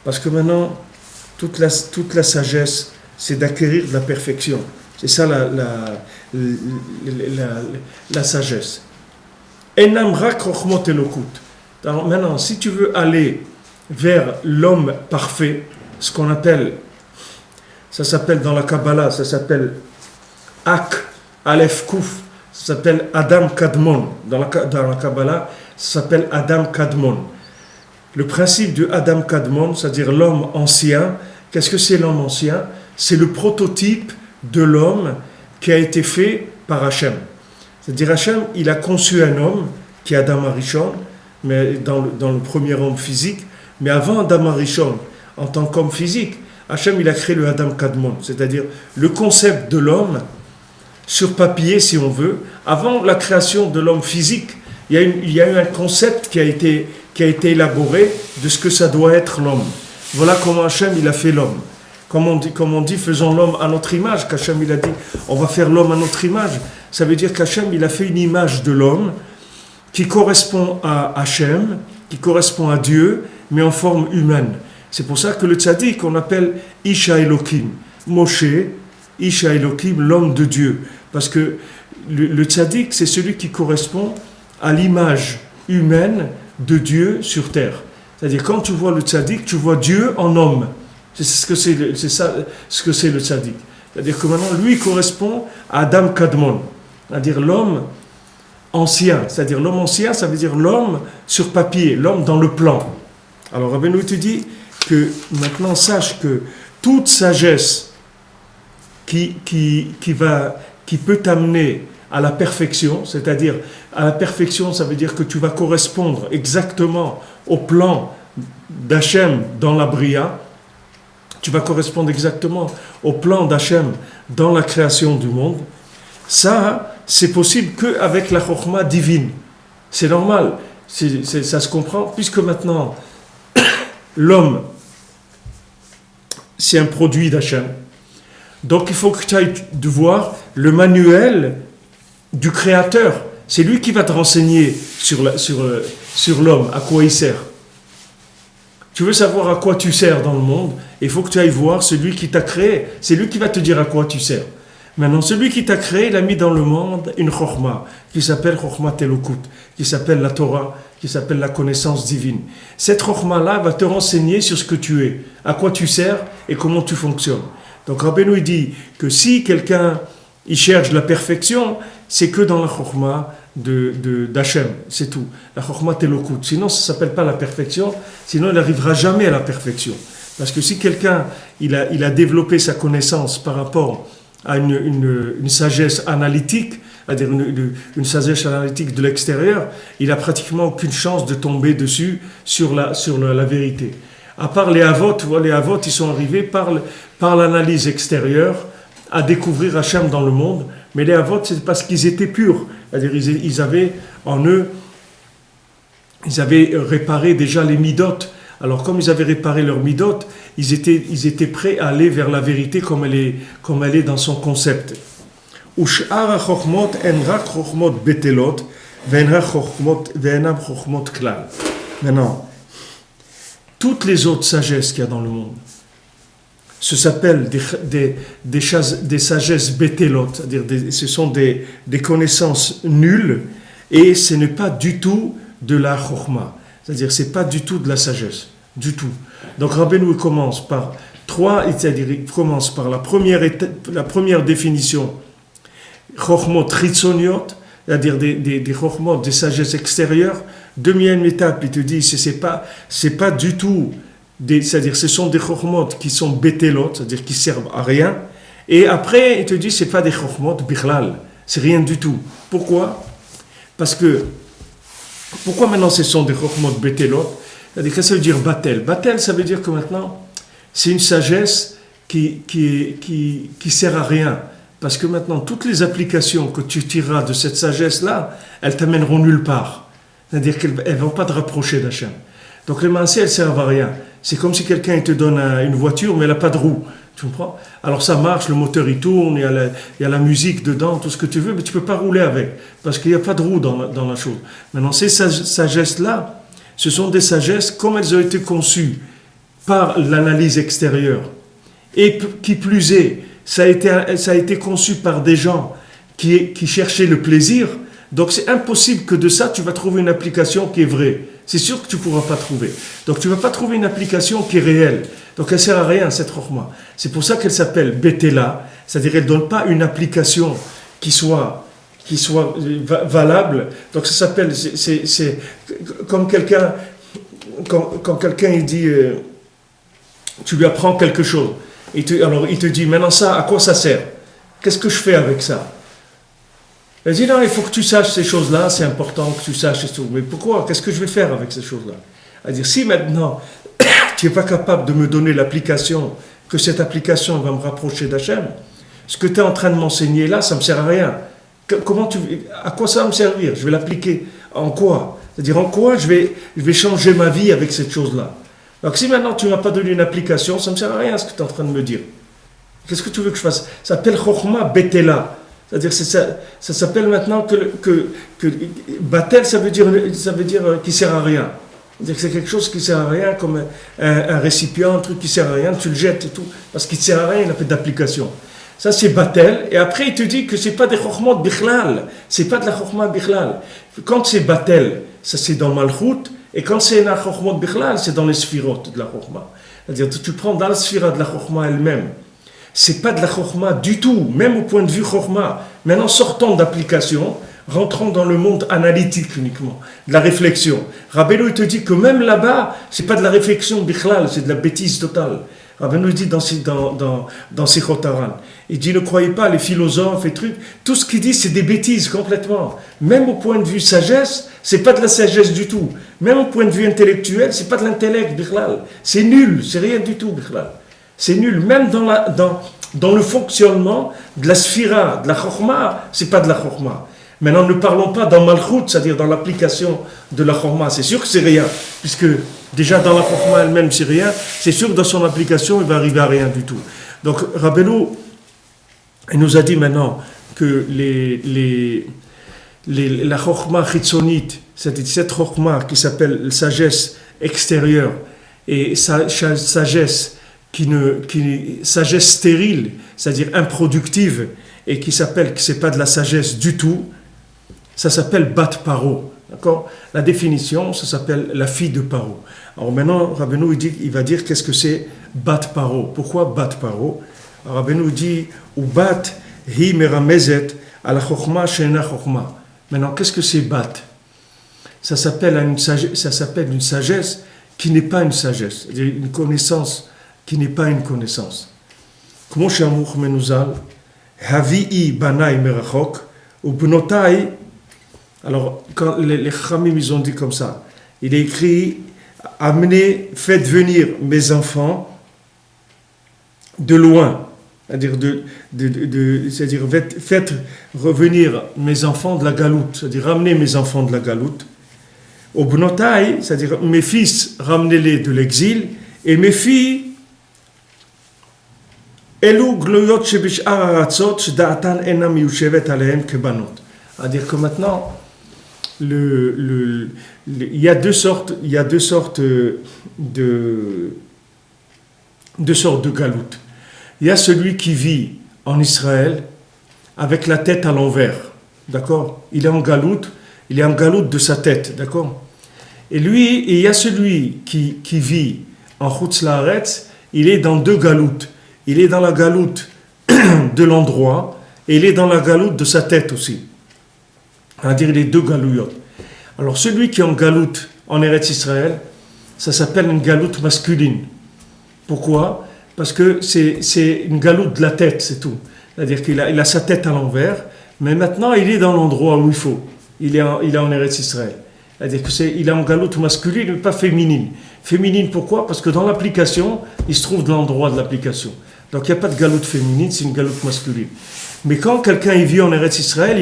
Parce que maintenant, toute la sagesse, c'est d'acquérir de la perfection. C'est ça la sagesse. Alors maintenant, si tu veux aller vers l'homme parfait, ce qu'on appelle, ça s'appelle dans la Kabbalah, ça s'appelle Ak, Aleph Kouf, ça s'appelle Adam Kadmon. Dans la Kabbalah, ça s'appelle Adam Kadmon. Le principe de Adam Kadmon, c'est-à-dire l'homme ancien, qu'est-ce que c'est l'homme ancien? C'est le prototype de l'homme qui a été fait par Hachem. C'est-à-dire Hachem, il a conçu un homme qui est Adam Arishon, mais dans le premier homme physique, mais avant Adam Arishon, en tant qu'homme physique, Hachem, il a créé le Adam Kadmon, c'est-à-dire le concept de l'homme sur papier, si on veut. Avant la création de l'homme physique, il y a eu un concept qui a été élaboré de ce que ça doit être l'homme. Voilà comment Hachem, il a fait l'homme. Comme on dit, faisons l'homme à notre image, qu'Hachem, il a dit, on va faire l'homme à notre image. Ça veut dire qu'Hachem, il a fait une image de l'homme qui correspond à Hachem, qui correspond à Dieu, mais en forme humaine. C'est pour ça que le tzaddik, on appelle Isha Elohim. Moshe, Isha Elohim, l'homme de Dieu. Parce que le tzaddik, c'est celui qui correspond à l'image humaine de Dieu sur terre. C'est-à-dire, quand tu vois le tzaddik, tu vois Dieu en homme. C'est ça ce que c'est le tzaddik. C'est-à-dire que maintenant, lui correspond à Adam Kadmon. C'est-à-dire l'homme ancien. C'est-à-dire l'homme ancien, ça veut dire l'homme sur papier, l'homme dans le plan. Alors, Rabbeinu te dit que maintenant, sache que toute sagesse qui peut t'amener à la perfection, c'est-à-dire à la perfection, ça veut dire que tu vas correspondre exactement au plan d'Hachem dans la Bria, tu vas correspondre exactement au plan d'Hachem dans la création du monde. Ça, c'est possible qu'avec la Chokhmah divine. C'est normal, ça se comprend, puisque maintenant, l'homme, c'est un produit d'Hachem. Donc il faut que tu ailles de voir le manuel du Créateur. C'est lui qui va te renseigner sur l'homme, à quoi il sert. Tu veux savoir à quoi tu sers dans le monde, il faut que tu ailles voir celui qui t'a créé. C'est lui qui va te dire à quoi tu sers. Maintenant, celui qui t'a créé, il a mis dans le monde une Chokhmah, qui s'appelle Chokhmah Telokut, qui s'appelle la Torah, qui s'appelle la connaissance divine. Cette Chokhmah-là va te renseigner sur ce que tu es, à quoi tu sers et comment tu fonctionnes. Donc Rabbeinu dit que si quelqu'un il cherche la perfection, c'est que dans la Chokhmah d'Hachem, c'est tout. La Chokhmah Telokut. Sinon, ça ne s'appelle pas la perfection, sinon il n'arrivera jamais à la perfection. Parce que si quelqu'un il a développé sa connaissance par rapport à une sagesse analytique, c'est-à-dire une sagesse analytique de l'extérieur, il n'a pratiquement aucune chance de tomber dessus sur la vérité. À part les Avot, ils sont arrivés par l'analyse extérieure à découvrir Hachem dans le monde, mais les Avot, c'est parce qu'ils étaient purs. C'est-à-dire ils avaient en eux, ils avaient réparé déjà les midot. Alors comme ils avaient réparé leurs midot, ils étaient prêts à aller vers la vérité comme elle est dans son concept. Ush'ar chokhmot en rak chokhmot betelot ve'en rak chokhmot ve'enam chokhmot klal. Maintenant, toutes les autres sagesses qu'il y a dans le monde, ce s'appellent des sagesses betelot, c'est-à-dire ce sont des connaissances nulles, et ce n'est pas du tout de la chokhmah. C'est-à-dire, c'est pas du tout de la sagesse, du tout. Donc, Rabbeinu commence par la première définition, chokhmot chitzoniot, c'est-à-dire des chokhmot, des sagesses extérieures. Deuxième étape, il te dit, c'est pas du tout, c'est-à-dire ce sont des chokhmot qui sont bételot, c'est-à-dire qui servent à rien. Et après, il te dit, c'est pas des chokhmot bichlal, c'est rien du tout. Pourquoi? Parce que, pourquoi maintenant ce sont des chokhmot bételot? C'est-à-dire, qu'est-ce que ça veut dire batel? Batel, ça veut dire que maintenant, c'est une sagesse qui sert à rien. Parce que maintenant, toutes les applications que tu tireras de cette sagesse-là, elles t'amèneront nulle part. C'est-à-dire qu'elles ne vont pas te rapprocher d'Hachem. Donc les maaseh, elles ne servent à rien. C'est comme si quelqu'un te donne une voiture, mais elle n'a pas de roue. Tu comprends? Alors ça marche, le moteur il tourne, il y a la musique dedans, tout ce que tu veux, mais tu ne peux pas rouler avec. Parce qu'il n'y a pas de roue dans la chose. Maintenant, ces sagesses-là, ce sont des sagesses comme elles ont été conçues par l'analyse extérieure. Et qui plus est, ça a été conçu par des gens qui cherchaient le plaisir. Donc c'est impossible que de ça, tu vas trouver une application qui est vraie. C'est sûr que tu ne pourras pas trouver. Donc tu ne vas pas trouver une application qui est réelle. Donc elle ne sert à rien, cette chokhma. C'est pour ça qu'elle s'appelle Betela. C'est-à-dire qu'elle ne donne pas une application qui soit valable. Donc ça s'appelle, c'est comme quelqu'un, quand quelqu'un il dit, tu lui apprends quelque chose. Alors il te dit, maintenant ça, à quoi ça sert? Qu'est-ce que je fais avec ça? Il dit, non, il faut que tu saches ces choses-là, c'est important que tu saches et tout. Mais pourquoi? Qu'est-ce que je vais faire avec ces choses-là? C'est-à-dire, si maintenant, tu n'es pas capable de me donner l'application, que cette application va me rapprocher d'Hachem, ce que tu es en train de m'enseigner là, ça ne me sert à rien. À quoi ça va me servir? Je vais l'appliquer en quoi? C'est-à-dire, en quoi je vais changer ma vie avec cette chose-là? Donc, si maintenant tu ne m'as pas donné une application, ça ne me sert à rien ce que tu es en train de me dire. Qu'est-ce que tu veux que je fasse? Ça s'appelle Chokhma Betela. C'est-à-dire, ça s'appelle maintenant que Batel, ça veut dire qui ne sert à rien. C'est-à-dire que c'est quelque chose qui ne sert à rien, comme un récipient, un truc qui ne sert à rien, tu le jettes et tout, parce qu'il ne sert à rien, il n'a pas d'application. Ça, c'est Batel. Et après, il te dit que ce n'est pas des chokhmot bichlal. Ce n'est pas de la chokhma bichlal. Quand c'est Batel, ça c'est dans Malchut. Et quand c'est la chokhmot bichlal, c'est dans les sphirot de la chokhma. C'est-à-dire que tu prends dans la sphira de la chokhma elle-même. C'est pas de la chokhma du tout, même au point de vue chokhma. Maintenant, sortons d'application, rentrons dans le monde analytique uniquement, de la réflexion. Rabbeinu te dit que même là-bas, c'est pas de la réflexion bichlal, c'est de la bêtise totale. Rabbeinu dit dans Sichot Haran, il dit ne croyez pas les philosophes et trucs, tout ce qu'il dit c'est des bêtises complètement. Même au point de vue sagesse, c'est pas de la sagesse du tout. Même au point de vue intellectuel, c'est pas de l'intellect bichlal. C'est nul, c'est rien du tout bichlal. C'est nul, même dans le fonctionnement de la sphira, de la chokhma, c'est pas de la chokhma. Maintenant, ne parlons pas dans Malchut, c'est-à-dire dans l'application de la chokhma. C'est sûr que c'est rien, puisque déjà dans la chokhma elle-même c'est rien. C'est sûr que dans son application, il va arriver à rien du tout. Donc, Rabbeinu, il nous a dit maintenant que la chokhma chitzonite, c'est-à-dire cette chokhma qui s'appelle sagesse extérieure et sagesse sagesse stérile, c'est-à-dire improductive, et qui s'appelle que c'est pas de la sagesse du tout, ça s'appelle Bat Paro. D'accord? La définition, ça s'appelle la fille de Paro. Alors maintenant, Rabbeinu il va dire qu'est-ce que c'est Bat Paro. Pourquoi Bat Paro? Rabbeinu dit ou Bat hi meramezet ala chokhma she'ena chokhma. Maintenant, qu'est-ce que c'est Bat? Ça s'appelle une sagesse qui n'est pas une sagesse, c'est-à-dire une connaissance qui n'est pas une connaissance. Comme Shamuch Menuzal, Havi'i Banai Merachok, ou Bnotai. Alors, quand les Chamim, ils ont dit comme ça, il est écrit amenez, faites venir mes enfants de loin. C'est-à-dire, c'est-à-dire faites revenir mes enfants de la galoute, c'est-à-dire ramenez mes enfants de la galoute. Au Bnotai, c'est-à-dire mes fils, ramenez-les de l'exil, et mes filles, c'est-à-dire que maintenant, il y a deux sortes de galoutes. Il y a celui qui vit en Israël avec la tête à l'envers, d'accord? Il est en galoute de sa tête, d'accord? Et lui, il y a celui qui vit en Chutz La'aretz, il est dans deux galoutes. Il est dans la galoute de l'endroit et il est dans la galoute de sa tête aussi. c'est-à-dire les deux galouyot. Alors celui qui est en galoute en Eretz Israël, ça s'appelle une galoute masculine. Pourquoi? Parce que c'est une galoute de la tête, c'est tout. C'est-à-dire qu'il a sa tête à l'envers, mais maintenant il est dans l'endroit où il faut. Il est en Eretz Israël. C'est-à-dire qu'il est en galoute masculine, mais pas féminine. Féminine, pourquoi? Parce que dans l'application, il se trouve de l'endroit de l'application. Donc il n'y a pas de galoute féminine, c'est une galoute masculine. Mais quand quelqu'un y vit en Eretz Israël,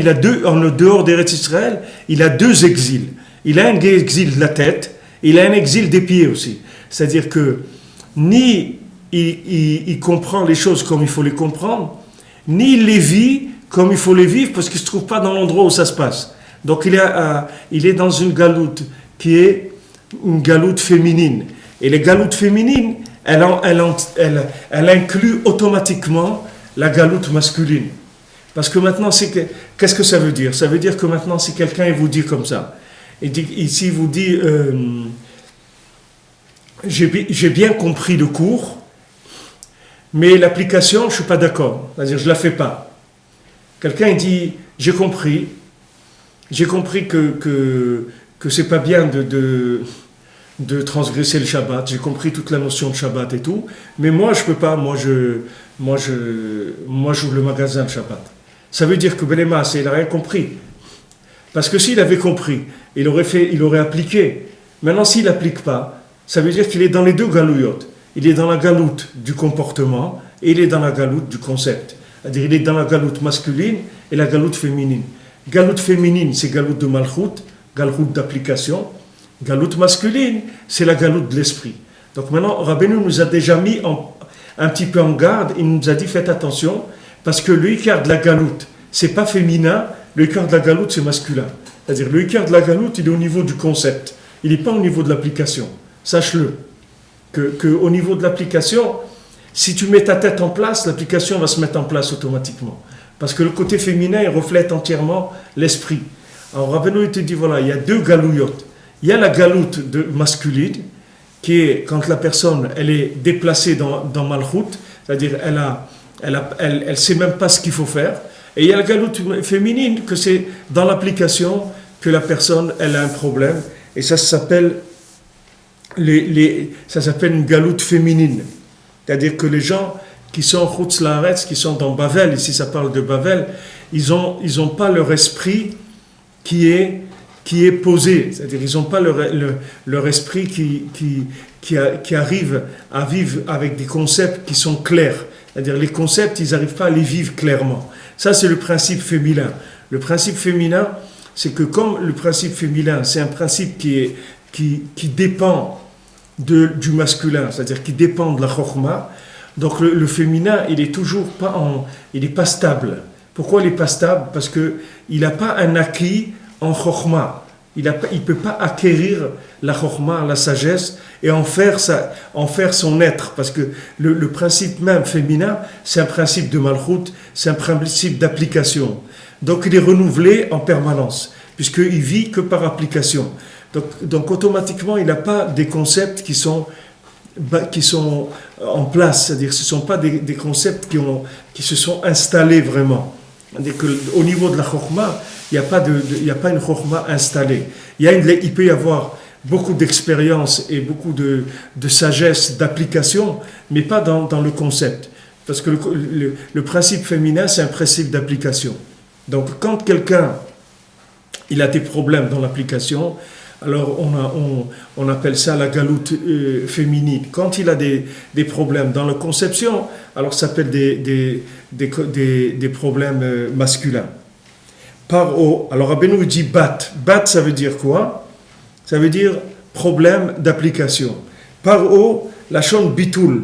en dehors d'Eretz Israël, il a deux exils. Il a un exil de la tête, il a un exil des pieds aussi. C'est-à-dire que ni il comprend les choses comme il faut les comprendre, ni il les vit comme il faut les vivre, parce qu'il ne se trouve pas dans l'endroit où ça se passe. Donc il est dans une galoute qui est une galoute féminine. Et les galoutes féminines, elle inclut automatiquement la galoute masculine. Parce que maintenant, qu'est-ce que ça veut dire? Ça veut dire que maintenant, si quelqu'un vous dit comme ça, ici vous dit, j'ai bien compris le cours, mais l'application, je ne suis pas d'accord. C'est-à-dire, je ne la fais pas. Quelqu'un dit, j'ai compris que c'est pas bien de transgresser le Shabbat. J'ai compris toute la notion de Shabbat et tout, mais moi je peux pas. Moi j'ouvre le magasin le Shabbat. Ça veut dire que Belémas, il n'a rien compris. Parce que s'il avait compris, il aurait appliqué. Maintenant, s'il n'applique pas, ça veut dire qu'il est dans les deux galouillotes. Il est dans la galoute du comportement et il est dans la galoute du concept. C'est-à-dire il est dans la galoute masculine et la galoute féminine. Galoute féminine, c'est galoute de malchout, galoute d'application. Galoute masculine, c'est la galoute de l'esprit. Donc maintenant, Rabbeinu nous a déjà mis un petit peu en garde. Il nous a dit, faites attention, parce que le Icar de la galoute, c'est pas féminin, le Icar de la galoute, c'est masculin. C'est-à-dire, le Icar de la galoute, il est au niveau du concept. Il n'est pas au niveau de l'application. Sache-le. Que au niveau de l'application, si tu mets ta tête en place, l'application va se mettre en place automatiquement. Parce que le côté féminin, il reflète entièrement l'esprit. Alors, Rabbeinu, il te dit, voilà, il y a deux galouillotes. Il y a la galoute masculine, qui est quand la personne, elle est déplacée dans Malchut, c'est-à-dire elle sait même pas ce qu'il faut faire. Et il y a la galoute féminine, que c'est dans l'application que la personne, elle a un problème. Et ça s'appelle une galoute féminine. C'est-à-dire que les gens qui sont Chutz Laaretz, qui sont dans Bavel, ici ça parle de Bavel, ils ont pas leur esprit qui est posé. C'est-à-dire ils n'ont pas leur esprit qui arrive à vivre avec des concepts qui sont clairs. C'est-à-dire les concepts, ils n'arrivent pas à les vivre clairement. Ça, c'est le principe féminin. Le principe féminin, c'est que comme le principe féminin, c'est un principe qui dépend du masculin, c'est-à-dire qui dépend de la chokhma, donc le féminin, il est toujours il n'est pas stable. Pourquoi il n'est pas stable? Parce qu'il n'a pas un acquis en chokhma. Il ne peut pas acquérir la chokhma, la sagesse, et en faire son être. Parce que le principe même féminin, c'est un principe de malchut, c'est un principe d'application. Donc il est renouvelé en permanence, puisqu'il vit que par application. Donc automatiquement, il n'a pas des concepts qui sont en place, c'est-à-dire ce ne sont pas des concepts qui se sont installés vraiment. C'est-à-dire qu'au niveau de la chokhma, il n'y a pas une chokhma installée. Il peut y avoir beaucoup d'expérience et beaucoup de sagesse, d'application, mais pas dans le concept. Parce que le principe féminin, c'est un principe d'application. Donc quand quelqu'un il a des problèmes dans l'application, alors on appelle ça la galoute féminine. Quand il a des problèmes dans la conception, alors ça s'appelle des problèmes masculins. Paro, alors Rabbeinu dit bat. Bat, ça veut dire quoi? Ça veut dire problème d'application. Paro, la chante bitoul.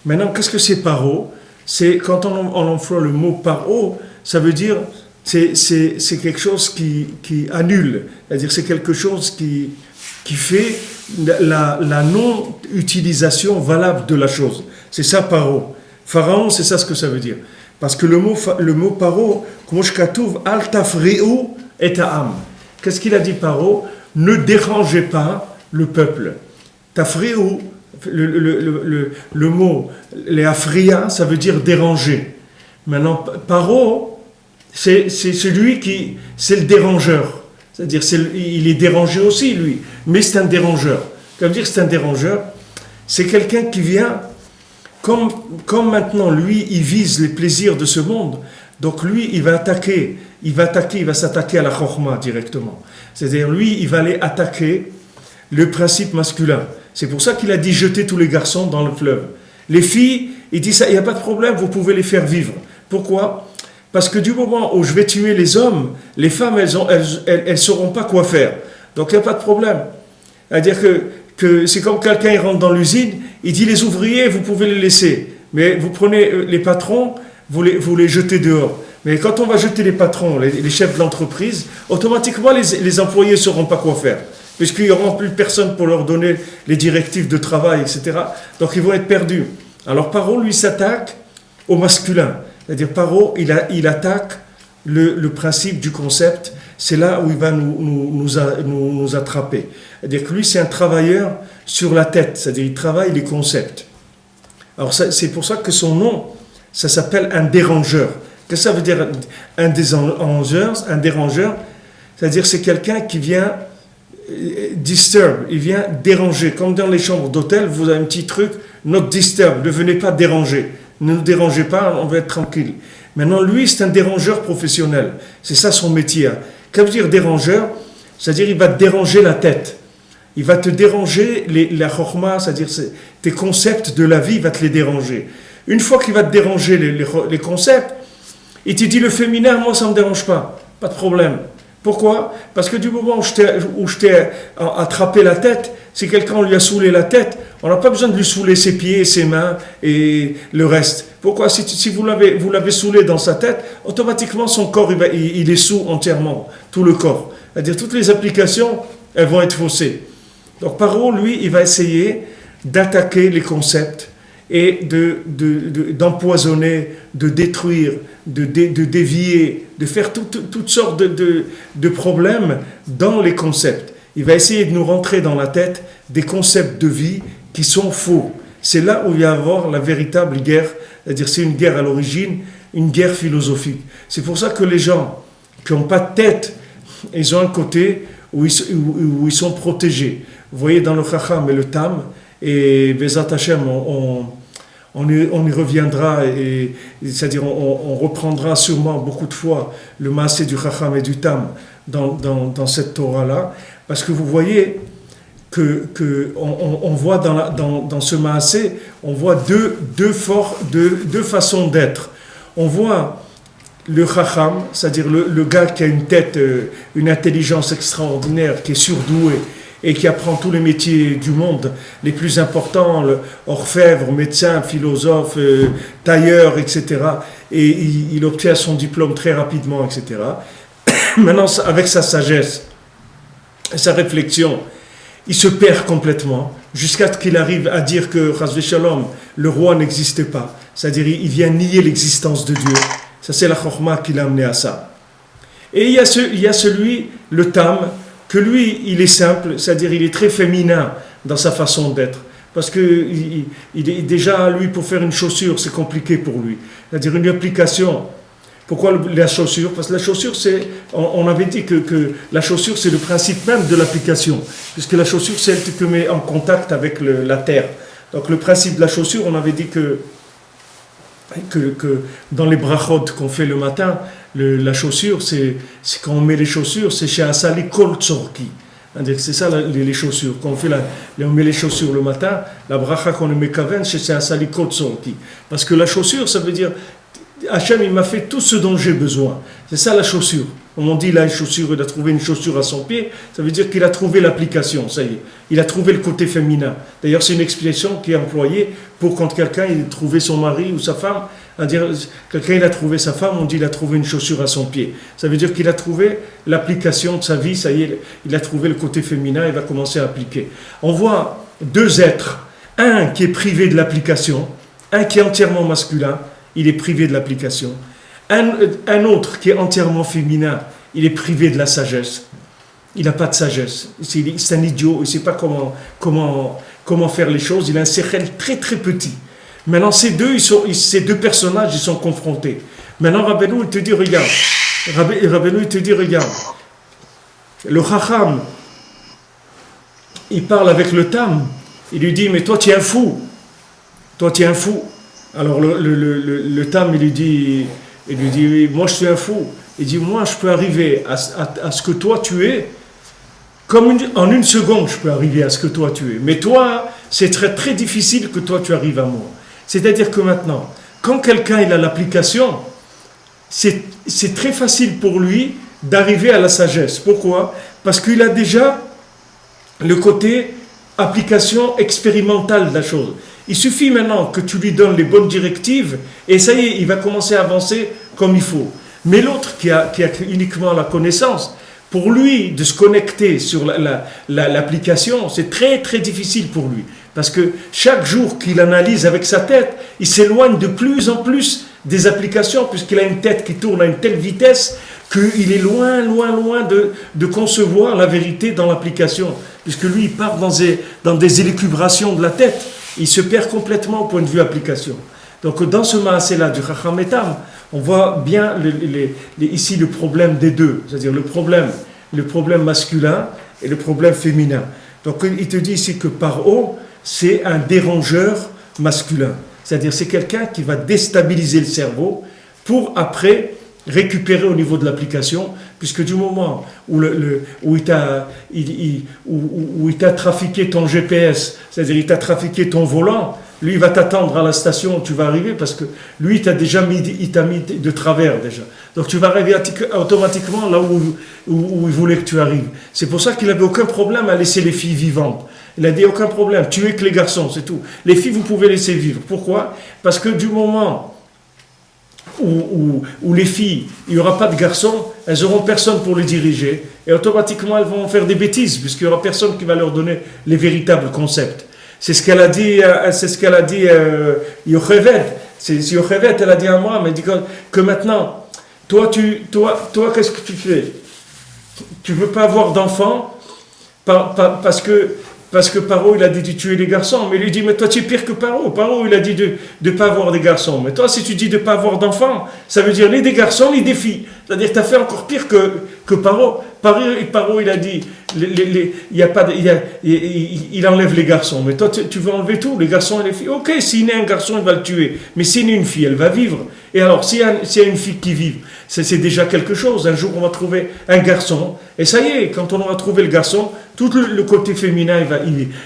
Maintenant, qu'est-ce que c'est paro? C'est quand on emploie le mot paro, ça veut dire c'est quelque chose qui annule. C'est-à-dire c'est quelque chose qui fait la non-utilisation valable de la chose. C'est ça paro. Pharaon, c'est ça ce que ça veut dire. Parce que le mot paro, al tafri'u et ta'am. Qu'est-ce qu'il a dit paro? Ne dérangez pas le peuple. Tafri'u, le mot, les afriya, ça veut dire déranger. Maintenant, paro, c'est celui qui, c'est le dérangeur. C'est-à-dire, il est dérangé aussi, lui, mais c'est un dérangeur. Ça veut dire que c'est un dérangeur. C'est quelqu'un qui vient, comme maintenant, lui, il vise les plaisirs de ce monde. Donc lui, il va s'attaquer à la chokhma directement. C'est-à-dire, lui, il va aller attaquer le principe masculin. C'est pour ça qu'il a dit jeter tous les garçons dans le fleuve. Les filles, il dit ça, il n'y a pas de problème, vous pouvez les faire vivre. Pourquoi ? Parce que du moment où je vais tuer les hommes, les femmes, elles sauront pas quoi faire. Donc il n'y a pas de problème. C'est-à-dire que c'est comme quelqu'un il rentre dans l'usine, il dit les ouvriers, vous pouvez les laisser. Mais vous prenez les patrons, vous les jetez dehors. Mais quand on va jeter les patrons, les chefs de l'entreprise, automatiquement les employés ne sauront pas quoi faire. Puisqu'il n'y aura plus personne pour leur donner les directives de travail, etc. Donc ils vont être perdus. Alors Paro, lui, s'attaque au masculin. C'est-à-dire Paro, il attaque le principe du concept. C'est là où il va nous attraper. C'est-à-dire que lui, c'est un travailleur sur la tête. C'est-à-dire qu'il travaille les concepts. Alors c'est pour ça que son nom, ça s'appelle un dérangeur. Qu'est-ce que ça veut dire un dérangeur, c'est-à-dire c'est quelqu'un qui vient disturb, il vient déranger. Comme dans les chambres d'hôtel, vous avez un petit truc, not disturb, ne venez pas déranger. Ne nous dérangez pas, on va être tranquille. Maintenant, lui, c'est un dérangeur professionnel. C'est ça son métier. Qu'est-ce que veut dire dérangeur ? C'est-à-dire il va te déranger la tête. Il va te déranger la chokhma, c'est-à-dire tes concepts de la vie, il va te les déranger. Une fois qu'il va te déranger les concepts, il te dit le féminin, moi ça ne me dérange pas. Pas de problème. Pourquoi ? Parce que du moment où je t'ai attrapé la tête, si quelqu'un lui a saoulé la tête, on n'a pas besoin de lui saouler ses pieds, ses mains et le reste. Pourquoi ? Si vous l'avez saoulé dans sa tête, automatiquement son corps il est saoul entièrement, tout le corps. C'est-à-dire toutes les applications, elles vont être faussées. Donc Paro, lui, il va essayer d'attaquer les concepts et d'empoisonner, de détruire, de dévier, de faire toutes sortes de problèmes dans les concepts. Il va essayer de nous rentrer dans la tête des concepts de vie qui sont faux. C'est là où il va y avoir la véritable guerre, c'est-à-dire c'est une guerre à l'origine, une guerre philosophique. C'est pour ça que les gens qui n'ont pas de tête, ils ont un côté où ils sont protégés. Vous voyez dans le Chacham et le Tam, et Bezat Hashem, on y reviendra, c'est-à-dire on reprendra sûrement beaucoup de fois le Maasé du Chacham et du Tam dans cette Torah-là, parce que vous voyez on voit dans ce Maasé, on voit deux façons d'être. On voit le Chacham, c'est-à-dire le gars qui a une tête, une intelligence extraordinaire, qui est surdoué, et qui apprend tous les métiers du monde, les plus importants, orfèvre, médecin, philosophe, tailleur, etc. Et il obtient son diplôme très rapidement, etc. Maintenant, avec sa sagesse et sa réflexion, il se perd complètement, jusqu'à ce qu'il arrive à dire que, Chas v'Shalom, le roi n'existait pas. C'est-à-dire, il vient nier l'existence de Dieu. Ça, c'est la chokhma qui l'a amené à ça. Et il y a celui, le Tam, que lui, il est simple, c'est-à-dire il est très féminin dans sa façon d'être. Parce que il est déjà, lui, pour faire une chaussure, c'est compliqué pour lui. C'est-à-dire une application. Pourquoi la chaussure ? Parce que la chaussure, on avait dit que la chaussure, c'est le principe même de l'application. Puisque la chaussure, c'est elle qui te met en contact avec la terre. Donc le principe de la chaussure, on avait dit que dans les brachot qu'on fait le matin, la chaussure, c'est quand on met les chaussures, c'est chez Asali Kol Tzorki. C'est ça les chaussures. Quand on met les chaussures le matin, la bracha qu'on met kaven, c'est Asali Kol Tzorki. Parce que la chaussure, ça veut dire Hachem, il m'a fait tout ce dont j'ai besoin. C'est ça la chaussure. Comme on dit, il a une chaussure, il a trouvé une chaussure à son pied, ça veut dire qu'il a trouvé l'application, ça y est. Il a trouvé le côté féminin. D'ailleurs, c'est une expression qui est employée pour quand quelqu'un il a trouvé son mari ou sa femme, c'est-à-dire quelqu'un il a trouvé sa femme, on dit il a trouvé une chaussure à son pied. Ça veut dire qu'il a trouvé l'application de sa vie, ça y est, il a trouvé le côté féminin, il va commencer à appliquer. On voit deux êtres, un qui est privé de l'application, un qui est entièrement masculin, il est privé de l'application. Un autre qui est entièrement féminin, il est privé de la sagesse. Il n'a pas de sagesse. C'est un idiot, il ne sait pas comment faire les choses. Il a un sechel très très petit. Maintenant, ces deux personnages, ils sont confrontés. Maintenant, Rabbeinu, il te dit, regarde. Rabbeinu, il te dit, regarde. Le Chacham, il parle avec le Tam. Il lui dit, mais toi, tu es un fou. Toi, tu es un fou. Alors, le Tam, il lui dit, moi, je suis un fou. Il dit, moi, je peux arriver à ce que toi, tu es. En une seconde, je peux arriver à ce que toi, tu es. Mais toi, c'est très, très difficile que toi, tu arrives à moi. C'est-à-dire que maintenant, quand quelqu'un il a l'application, c'est très facile pour lui d'arriver à la sagesse. Pourquoi? Parce qu'il a déjà le côté application expérimentale de la chose. Il suffit maintenant que tu lui donnes les bonnes directives et ça y est, il va commencer à avancer comme il faut. Mais l'autre qui a uniquement la connaissance, pour lui de se connecter sur l'application, c'est très très difficile pour lui. Parce que chaque jour qu'il analyse avec sa tête, il s'éloigne de plus en plus des applications, puisqu'il a une tête qui tourne à une telle vitesse qu'il est loin de concevoir la vérité dans l'application. Puisque lui, il part dans des élucubrations de la tête. Il se perd complètement au point de vue application. Donc dans ce maasé-là du Chacham Etam, on voit bien ici le problème des deux, c'est-à-dire le problème masculin et le problème féminin. Donc il te dit ici que Paro, c'est un dérangeur masculin. C'est-à-dire c'est quelqu'un qui va déstabiliser le cerveau pour après récupérer au niveau de l'application, puisque du moment où il t'a trafiqué ton GPS, c'est-à-dire il t'a trafiqué ton volant, lui il va t'attendre à la station où tu vas arriver, parce que lui il t'a mis de travers déjà. Donc tu vas arriver automatiquement là où il voulait que tu arrives. C'est pour ça qu'il n'avait aucun problème à laisser les filles vivantes. Il a dit aucun problème, tuez que les garçons, c'est tout. Les filles vous pouvez laisser vivre. Pourquoi? Parce que du moment où les filles, il n'y aura pas de garçons, elles n'auront personne pour les diriger et automatiquement elles vont faire des bêtises puisqu'il n'y aura personne qui va leur donner les véritables concepts. C'est ce qu'elle a dit, Yocheved. Yocheved, elle a dit à moi, mais dit que maintenant, toi, qu'est-ce que tu fais? Tu ne veux pas avoir d'enfants parce que Paro, il a dit de tuer les garçons. Mais il lui dit, mais toi, tu es pire que Paro. Paro, il a dit de ne pas avoir des garçons. Mais toi, si tu dis de ne pas avoir d'enfants, ça veut dire ni des garçons, ni des filles. C'est-à-dire que tu as fait encore pire que Paro. Paro, il a dit, il enlève les garçons. Mais toi, tu veux enlever tout, les garçons et les filles. Ok, s'il naît un garçon, il va le tuer. Mais s'il naît une fille, elle va vivre. Et alors, s'il y a une fille qui vit, c'est déjà quelque chose. Un jour, on va trouver un garçon. Et ça y est, quand on aura trouvé le garçon, tout le côté féminin,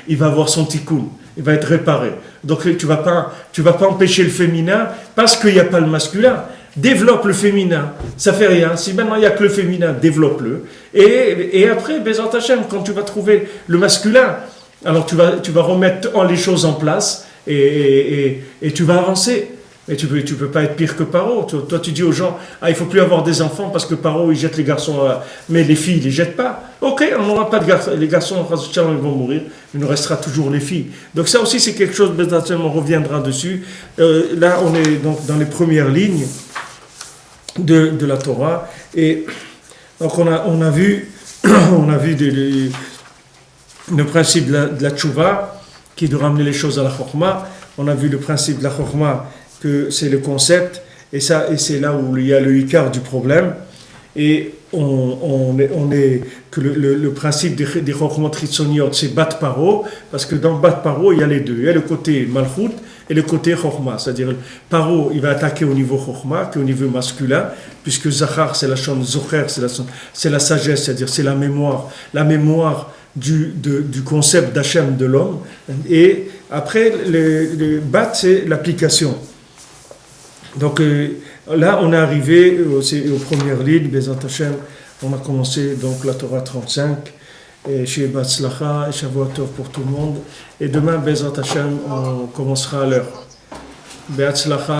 il va avoir son tikkun. Il va être réparé. Donc, tu vas pas empêcher le féminin parce qu'il n'y a pas le masculin. Développe le féminin, ça fait rien. Si maintenant il n'y a que le féminin, développe-le. Et après, Bezat Hashem, quand tu vas trouver le masculin, alors tu vas remettre les choses en place et tu vas avancer. Mais tu peux pas être pire que Paro. Toi, tu dis aux gens, il ne faut plus avoir des enfants parce que Paro, il jette les garçons, mais les filles, il ne les jette pas. Ok, on n'aura pas de garçons. Les garçons, ils vont mourir. Il nous restera toujours les filles. Donc ça aussi, c'est quelque chose, on reviendra dessus. Là, on est donc dans les premières lignes de la Torah. Et donc, on a vu le principe de la tchouva, qui est de ramener les choses à la chokma. On a vu le principe de la chokma, que c'est le concept, et c'est là où il y a le ikar du problème, et on est que le principe des chokhmot chitzoniot, c'est bat paro, parce que dans bat paro il y a les deux, il y a le côté malchut et le côté chokhma, c'est-à-dire paro il va attaquer au niveau chokhma, qui est au niveau masculin, puisque zachar c'est la shon zocher, c'est la sagesse, c'est-à-dire c'est la mémoire du concept d'Hachem de l'homme, et après le bat c'est l'application. Donc là, on est arrivé aux premières lignes, Bezat Hashem, on a commencé donc la Torah 35, et chez Batzlacha, et Shavuot Tov pour tout le monde, et demain, Bezat Hashem, on commencera à l'heure. Batzlacha.